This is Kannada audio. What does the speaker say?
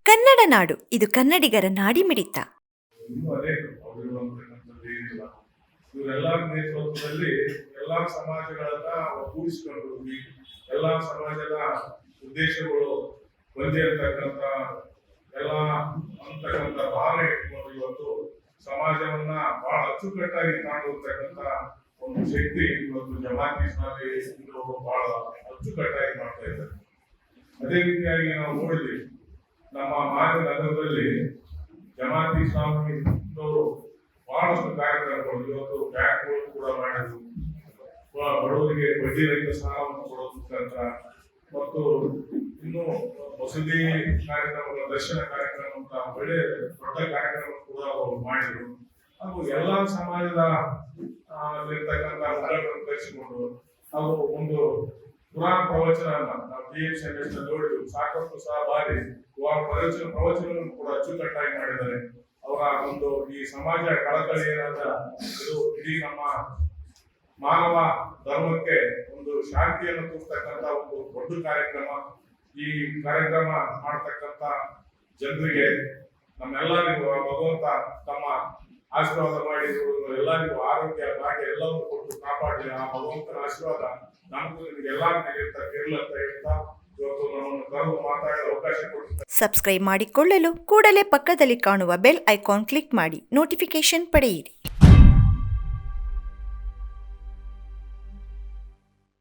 ಕನ್ನಡ ನಾಡು, ಇದು ಕನ್ನಡಿಗರ ನಾಡಿಮಿಡಿತ. ಇನ್ನೂ ಅನೇಕ ಮೌಲ್ಯಗಳಂತಕ್ಕಂಥದ್ದು ಏನಿಲ್ಲ. ಇವರೆಲ್ಲರ ನೇತೃತ್ವದಲ್ಲಿ ಎಲ್ಲಾ ಸಮಾಜಗಳನ್ನ ಒಗ್ಗೂಡಿಸಿಕೊಂಡು ಹೋಗಿ ಎಲ್ಲಾ ಸಮಾಜದ ಉದ್ದೇಶಗಳು ಒಂದೇ ಅಂತಕ್ಕಂಥ ಎಲ್ಲ ಅಂತಕ್ಕಂಥ ಭಾವನೆ ಇಟ್ಕೊಂಡು ಇವತ್ತು ಸಮಾಜವನ್ನ ಬಹಳ ಅಚ್ಚುಕಟ್ಟಾಗಿ ಕಾಣುವಂತಕ್ಕಂಥ ಒಂದು ಶಕ್ತಿ ಇವತ್ತು ಜಮಾತಿ ಇಸ್ಲಾಮಿ ಇವರು ಬಹಳ ಅಚ್ಚುಕಟ್ಟಾಗಿ ಮಾಡ್ತಾ ಇದ್ದಾರೆ. ಅದೇ ರೀತಿಯಾಗಿ ನಾವು ನೋಡಿದ್ವಿ, ನಮ್ಮ ಮಾನ್ಯ ನಗರದಲ್ಲಿ ಜಮಾತಿ ಇಸ್ಲಾಮಿಯವರು ಬಹಳಷ್ಟು ಕಾರ್ಯಕ್ರಮಗಳು ಇವತ್ತು ಬ್ಯಾಂಕ್ಗಳು ಕೂಡ ಮಾಡಿದ್ರು. ಬಡವರಿಗೆ ಬಡ್ಡಿ ರಹಿತ ಸಾಲವನ್ನು ಕೊಡೋದಕ್ಕಂತ ಮತ್ತು ಇನ್ನು ಮಸೂದಿ ಕಾರ್ಯಕ್ರಮಗಳ ದರ್ಶನ ಕಾರ್ಯಕ್ರಮ ಅಂತ ಒಳ್ಳೆ ದೊಡ್ಡ ಕಾರ್ಯಕ್ರಮ ಕೂಡ ಅವರು ಮಾಡಿದ್ರು. ಹಾಗೂ ಎಲ್ಲಾ ಸಮಾಜದ ಇರ್ತಕ್ಕಂಥ ಮುಖಂಡರನ್ನು ಕರೆಸಿಕೊಂಡು ಹಾಗೂ ಒಂದು ಕುರಾನ್ ಪ್ರವಚನ ನಾವು THMS ನೋಡಿದ್ವಿ. ಸಾಕಷ್ಟು ಸಹ ಬಾರಿ ಪ್ರವಚನವನ್ನು ಕೂಡ ಅಚ್ಚುಕಟ್ಟಾಗಿ ಮಾಡಿದ್ದಾರೆ. ಅವರ ಒಂದು ಈ ಸಮಾಜ ಕಳಕಳಿ ಏನಾದ ಇದು ಇಡೀ ನಮ್ಮ ಮಾನವ ಧರ್ಮಕ್ಕೆ ಒಂದು ಶಾಂತಿಯನ್ನು ತೋರಿಸ್ತಕ್ಕಂಥ ಒಂದು ದೊಡ್ಡ ಕಾರ್ಯಕ್ರಮ. ಈ ಕಾರ್ಯಕ್ರಮ ಮಾಡತಕ್ಕಂಥ ಜನರಿಗೆ ನಮ್ಮೆಲ್ಲರಿಗೂ ಭಗವಂತ ತಮ್ಮ ಆಶೀರ್ವಾದ ಮಾಡಿ ಎಲ್ಲರಿಗೂ ಆರೋಗ್ಯ ಭಾಗ್ಯ ಎಲ್ಲವನ್ನು ಕೊಟ್ಟು ಕಾಪಾಡಲಿ. ಆ ಭಗವಂತನ ಆಶೀರ್ವಾದ ನಮಗೂ ಎಲ್ಲರ ಮೇಲೆ ಇರಲಿ ಅಂತ ಹೇಳ್ತಾ ಇವತ್ತು ನಮ್ಮನ್ನು ಕರೆದು ಮಾತಾಡಲು ಅವಕಾಶ ಕೊಡ್ತಾರೆ. ಸಬ್ಸ್ಕ್ರೈಬ್ ಮಾಡಿಕೊಳ್ಳಲು ಕೂಡಲೇ ಪಕ್ಕದಲ್ಲಿ ಕಾಣುವ ಬೆಲ್ ಐಕಾನ್ ಕ್ಲಿಕ್ ಮಾಡಿ ನೋಟಿಫಿಕೇಶನ್ ಪಡೆಯಿರಿ.